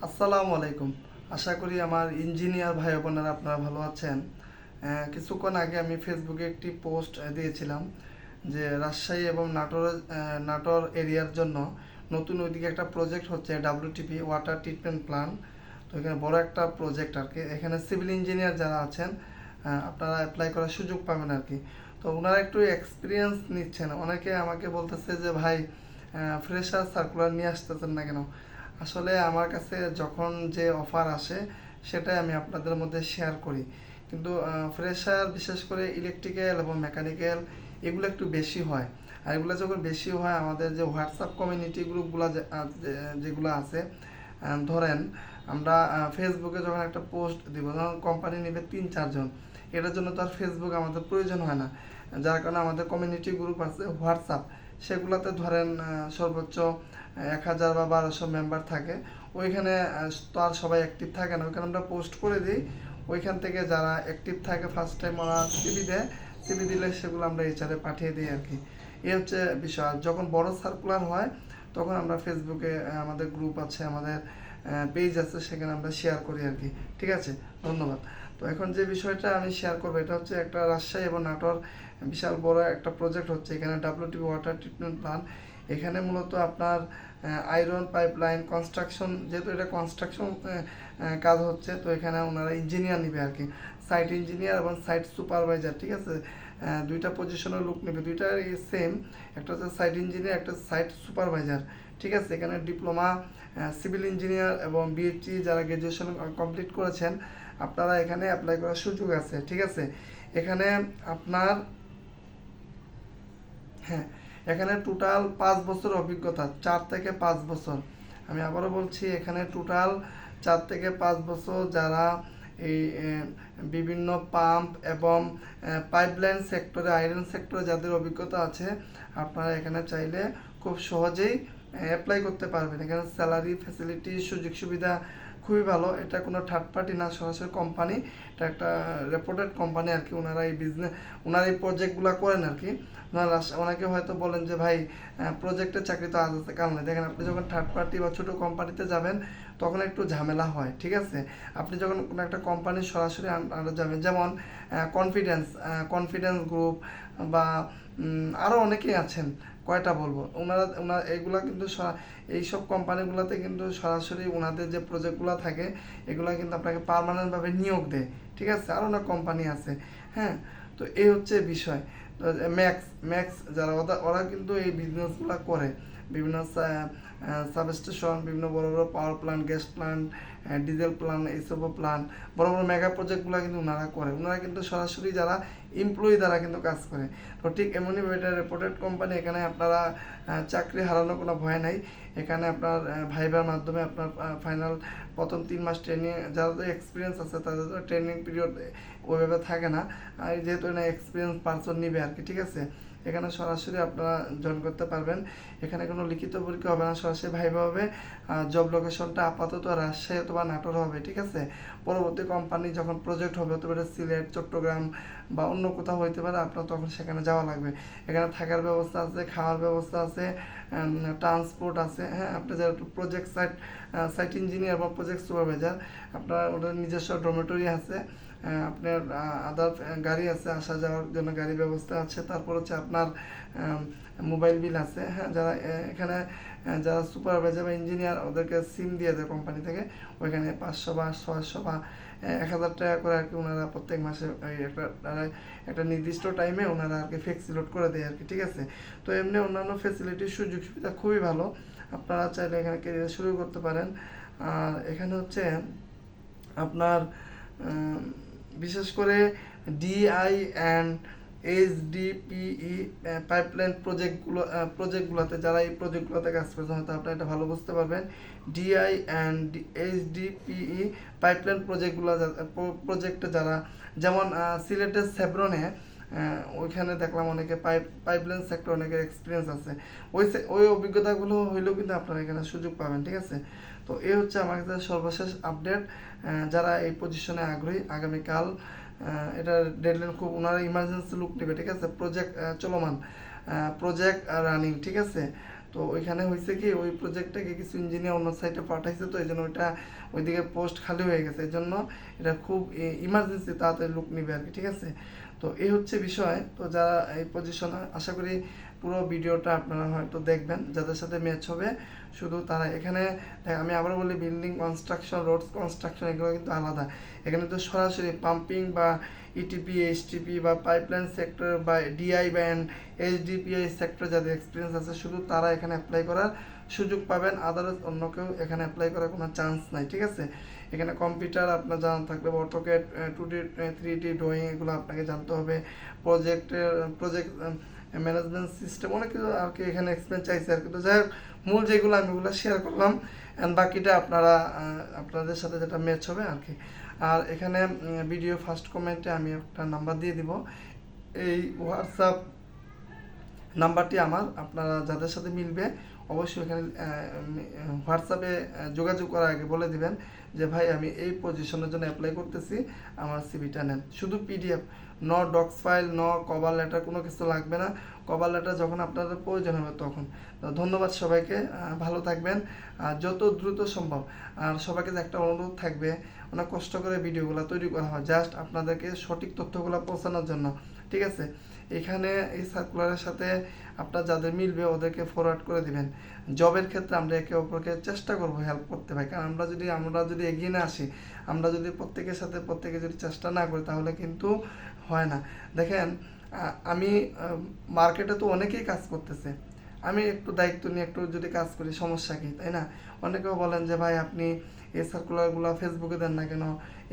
আসসালামু আলাইকুম। আশা করি আমার ইঞ্জিনিয়ার ভাই বোনেরা আপনারা ভালো আছেন। কিছুক্ষণ আগে আমি ফেসবুকে একটি পোস্ট দিয়েছিলাম যে রাজশাহী এবং নাটোর এরিয়ার জন্য নতুন ওইদিকে একটা প্রজেক্ট হচ্ছে WTP ওয়াটার ট্রিটমেন্ট প্ল্যান্ট। তো এখানে বড় একটা প্রজেক্ট আর কি। এখানে সিভিল ইঞ্জিনিয়ার যারা আছেন আপনারা অ্যাপ্লাই করার সুযোগ পাবেন আর কি। তো ওনারা একটু এক্সপিরিয়েন্স নিচ্ছেন। অনেকে আমাকে বলতেছে যে ভাই ফ্রেশার সার্কুলার নিয়ে আসতেছেন না কেন? আসলে আমার কাছে যখন যে অফার আসে সেটাই আমি আপনাদের মধ্যে শেয়ার করি। কিন্তু ফ্রেশার বিশেষ করে ইলেকট্রিক্যাল এবং মেকানিক্যাল এগুলো একটু বেশি হয়। আর এগুলো যখন বেশি হয় আমাদের যে হোয়াটসঅ্যাপ কমিউনিটি গ্রুপগুলো যেগুলো আছে, ধরেন আমরা ফেসবুকে যখন একটা পোস্ট দিব, যখন কোম্পানি নেবে 3-4 জন, এটার জন্য তো আর ফেসবুক আমাদের প্রয়োজন হয় না। যার কারণে আমাদের কমিউনিটি গ্রুপ আছে হোয়াটসঅ্যাপ, সেগুলোতে ধরেন সর্বোচ্চ 1000 বা 1200 মেম্বার থাকে। ওইখানে তো আর সবাই অ্যাক্টিভ থাকে না, ওইখানে আমরা পোস্ট করে দিই। ওইখান থেকে যারা অ্যাক্টিভ থাকে ফার্স্ট টাইম ওরা সিভি দেয়, সিভি দিলে সেগুলো আমরা এইচআরে পাঠিয়ে দিই আর কি। এই হচ্ছে বিষয়। আর যখন বড় সার্কুলার হয় তখন আমরা ফেসবুকে আমাদের গ্রুপ আছে, আমাদের পেজ আছে, সেখানে আমরা শেয়ার করি আর কি। ঠিক আছে, ধন্যবাদ। তো এখন যে বিষয়টা আমি শেয়ার করবো এটা হচ্ছে একটা রাজশাহী এবং নাটোর বিশাল বড় একটা প্রজেক্ট হচ্ছে এখানে WTP ওয়াটার ট্রিটমেন্ট প্ল্যান্ট। এখানে মূলত আপনার আয়রন পাইপলাইন কনস্ট্রাকশন, যেহেতু এটা কনস্ট্রাকশন কাজ হচ্ছে, তো এখানে ওনারা ইঞ্জিনিয়ার নেবে আর কি, সাইট ইঞ্জিনিয়ার এবং সাইট সুপারভাইজার। ঠিক আছে, দুইটা পজিশনের লোক নেবে, দুইটাই সেম। একটা হচ্ছে সাইট ইঞ্জিনিয়ার, একটা সাইট সুপারভাইজার। ঠিক আছে, এখানে ডিপ্লোমা সিভিল ইঞ্জিনিয়ার এবং বিএসসি যারা গ্র্যাজুয়েশন কমপ্লিট করেছেন আপনারা এখানে অ্যাপ্লাই করার সুযোগ আছে। ঠিক আছে, এখানে আপনার হ্যাঁ, এখানে টোটাল 5 বছর অভিজ্ঞতা, 4 থেকে 5 বছর। আমি আবারও বলছি, এখানে টোটাল 4 থেকে 5 বছর যারা এই বিভিন্ন পাম্প এবং পাইপলাইন সেক্টরে, আয়রন সেক্টরে যাদের অভিজ্ঞতা আছে, আপনারা এখানে চাইলে খুব সহজেই অ্যাপ্লাই করতে পারবেন। এখানে স্যালারি ফ্যাসিলিটি সুযোগ সুবিধা খুবই ভালো। এটা কোনো থার্ড পার্টি না, সরাসরি কোম্পানি। এটা একটা রেপুটেড কোম্পানি আর কি। ওনারা এই প্রজেক্টগুলো করেন আর কি। ওনাকে হয়তো বলেন যে ভাই প্রজেক্টের চাকরি তো আজ আছে কাল নেই। দেখেন, আপনি যখন থার্ড পার্টি বা ছোটো কোম্পানিতে যাবেন তখন একটু ঝামেলা হয়। ঠিক আছে, আপনি যখন কোনো একটা কোম্পানির সরাসরি আন্ডারে যাবেন, যেমন কনফিডেন্স গ্রুপ বা আরও অনেকেই আছেন, কয়টা বলবো, ওনারা এইগুলা কিন্তু এইসব কোম্পানিগুলোতে কিন্তু সরাসরি ওনাদের যে প্রজেক্টগুলো থাকে এগুলো কিন্তু আপনাকে পার্মানেন্টভাবে নিয়োগ দেয়। ঠিক আছে, আরও অনেক কোম্পানি আছে। হ্যাঁ, তো এই হচ্ছে বিষয়। তো ম্যাক্স ম্যাক্স যারা ওরা কিন্তু এই বিজনেসগুলো করে, বিভিন্ন সাবস্টেশন, বিভিন্ন বড় বড় power plant, gas plant, diesel plant, এইসব প্ল্যান্ট, বড় বড় মেগা প্রজেক্টগুলো কিন্তু ওনারা করে। ওনারা কিন্তু সরাসরি যারা এমপ্লয়ি দ্বারা কিন্তু কাজ করে। তো ঠিক এমনইভাবে এটা রেপুটেড কোম্পানি। এখানে আপনারা চাকরি হারানোর কোনো ভয় নাই। এখানে আপনার ভাইবার মাধ্যমে আপনার ফাইনাল প্রথম 3 মাস ট্রেনিং, যাদের এক্সপিরিয়েন্স আছে তাদের ট্রেনিং পিরিয়ড ওইভাবে থাকে না। আর যেহেতু এটা এক্সপিরিয়েন্স পার্সন নিবে আর কি। ঠিক আছে, এখানে সরাসরি আপনারা জয়েন করতে পারবেন। এখানে কোনো লিখিত পরীক্ষা হবে না, সরাসরি ভাইবা হবে। জব লোকেশনটা আপাতত রাজশাহী অথবা নাটোর হবে। ঠিক আছে, পরবর্তী কোম্পানি যখন প্রজেক্ট হবে, হতে পারে সিলেট, চট্টগ্রাম বা অন্য কোথাও হইতে পারে, আপনার তখন সেখানে যাওয়া লাগবে। এখানে থাকার ব্যবস্থা আছে, খাওয়ার ব্যবস্থা আছে, ট্রান্সপোর্ট আছে। হ্যাঁ, আপনি যারা প্রজেক্ট সাইট ইঞ্জিনিয়ার বা প্রজেক্ট সুপারভাইজার, আপনার ওদের নিজস্ব ডরমেটরি আছে, আপনার আদার গাড়ি আছে, আসা যাওয়ার জন্য গাড়ি ব্যবস্থা আছে। তারপর হচ্ছে আপনার মোবাইল বিল আছে। হ্যাঁ, যারা এখানে যারা সুপারভাইজার বা ইঞ্জিনিয়ার, ওদেরকে সিম দিয়ে দেয় কোম্পানি থেকে। ওইখানে 500 বা 600 বা 1000 টাকা করে আর কি ওনারা প্রত্যেক মাসে একটা নির্দিষ্ট টাইমে ওনারা আর কি ফ্লেক্সি লোড করে দেয় আর কি। ঠিক আছে, তো এমনি অন্যান্য ফেসিলিটির সুযোগ সুবিধা খুবই ভালো। আপনারা চাইলে এখানে ক্যারিয়ার শুরু করতে পারেন। আর এখানে হচ্ছে আপনার বিশেষ করে ডিআই অ্যান্ড HDPE পাইপলাইন প্রজেক্টগুলোতে যারা এই প্রজেক্টগুলোতে কাজ করছেন হয়তো আপনারা এটা ভালো বুঝতে পারবেন। ডিআই অ্যান্ড HDPE পাইপলাইন প্রজেক্টে যারা, যেমন সিলেটের সেব্রনে ওইখানে দেখলাম অনেকে পাইপলাইন সেক্টর অনেকের এক্সপিরিয়েন্স আছে। ওই অভিজ্ঞতাগুলো হইলেও কিন্তু আপনারা এখানে সুযোগ পাবেন। ঠিক আছে, তো এই হচ্ছে আমার কাছে সর্বশেষ আপডেট। যারা এই পজিশনে আগ্রহী, আগামীকাল এটা ডেডলাইন, খুব ওনারা ইমার্জেন্সি লুক নেবে। ঠিক আছে, প্রজেক্ট চলমান, প্রজেক্ট রানিং। ঠিক আছে, তো ওইখানে হয়েছে কি ওই প্রজেক্টটাকে কিছু ইঞ্জিনিয়ার অন্য সাইটে পাঠাইছে, তো এই জন্য ওইটা ওইদিকে পোস্ট খালি হয়ে গেছে, এই জন্য এটা খুব ইমার্জেন্সি তাড়াতাড়ি লোক নিবে আর কি, ঠিক আছে। তো এই হচ্ছে বিষয়। তো যারা এই পজিশনে, আশা করি পুরো ভিডিওটা আপনারা হয়তো দেখবেন, যাদের সাথে ম্যাচ হবে শুধু তারা। এখানে আমি আবার বলি, বিল্ডিং কনস্ট্রাকশন, রোডস কনস্ট্রাকশন এগুলো কিন্তু আলাদা। এখানে তো সরাসরি পাম্পিং বা ইটিপি, এইচটিপি বা পাইপলাইন সেক্টর বা ডিআই বা এইচডিপিআই সেক্টর যাদের এক্সপিরিয়েন্স আছে শুধু তারা এখানে অ্যাপ্লাই করার সুযোগ পাবেন। আদারওয়াইজ অন্য কেউ এখানে অ্যাপ্লাই করার কোনো চান্স নাই, ঠিক আছে। এখানে কম্পিউটার আপনার জানা থাকলে, অটোক্যাড, 2D 3D ড্রয়িং এগুলো আপনাকে জানতে হবে। প্রজেক্ট ম্যানেজমেন্ট সিস্টেম অনেক কিছু আর কি এখানে এক্সপিরিয়েন্স চাইছে আর কি। তো যাই হোক, মূল যেগুলো আমি ওগুলো শেয়ার করলাম, অ্যান্ড বাকিটা আপনারা আপনাদের সাথে যেটা ম্যাচ হবে আর কি। আর এখানে ভিডিও ফার্স্ট কমেন্টে আমি একটা নাম্বার দিয়ে দিব, এই হোয়াটসঅ্যাপ নাম্বারটি আমার। আপনারা যাদের সাথে মিলবে অবশ্যই এখানে হোয়াটসঅ্যাপে যোগাযোগ করার আগে বলে দিবেন যে ভাই আমি এই পজিশনের জন্য অ্যাপ্লাই করতেছি, আমার সিভিটা নেন। শুধু পিডিএফ, ন ডক্স ফাইল, ন কভার লেটার, কোনো কিছু লাগবে না। কভার লেটার যখন আপনাদের প্রয়োজন হবে তখন। তো ধন্যবাদ সবাইকে, ভালো থাকবেন যত দ্রুত সম্ভব। আর সবাইকে একটা অনুরোধ থাকবে, অনেক কষ্ট করে ভিডিওগুলো তৈরি করা হয় জাস্ট আপনাদেরকে সঠিক তথ্যগুলো পৌঁছানোর জন্য, ঠিক আছে। এখানে এই সার্কুলারের সাথে আপনার যাদের মিলবে ওদেরকে ফরওয়ার্ড করে দিবেন। জবের ক্ষেত্রে আমরা একে অপরকে চেষ্টা করব হেল্প করতে পারি, কারণ আমরা যদি এগিয়ে না আসি, আমরা যদি প্রত্যেকের সাথে প্রত্যেকে যদি চেষ্টা না করি তাহলে কিন্তু হয় না। দেখেন আমি মার্কেটে তো অনেকেই কাজ করতেছে, আমি একটু দায়িত্ব নিয়ে একটু যদি কাজ করি সমস্যা কি, তাই না? অনেকেও বলেন যে ভাই আপনি এই সার্কুলারগুলো ফেসবুকে দেন না কেন,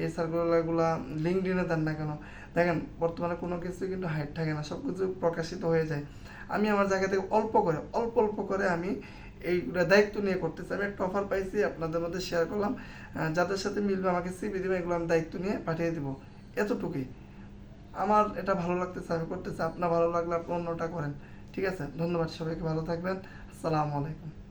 এই সার্কুলারগুলো লিঙ্কডইনে দেন না কেন? দেখেন বর্তমানে কোনো কিছু কিন্তু হাইড থাকে না, সব কিছু প্রকাশিত হয়ে যায়। আমি আমার জায়গা থেকে অল্প অল্প করে আমি এইগুলো দায়িত্ব নিয়ে করতেছি। আমি একটা অফার পাইছি, আপনাদের মধ্যে শেয়ার করলাম। যাদের সাথে মিলবে আমাকে সিভি দেবে, এগুলো আমি দায়িত্ব নিয়ে পাঠিয়ে দিব, এতটুকুই। আমার এটা ভালো লাগতেছে, আমি করতেছি। আপনার ভালো লাগলে আপনি অন্যটা করেন, ঠিক আছে। ধন্যবাদ সবাইকে, ভালো থাকবেন। আসসালামু আলাইকুম।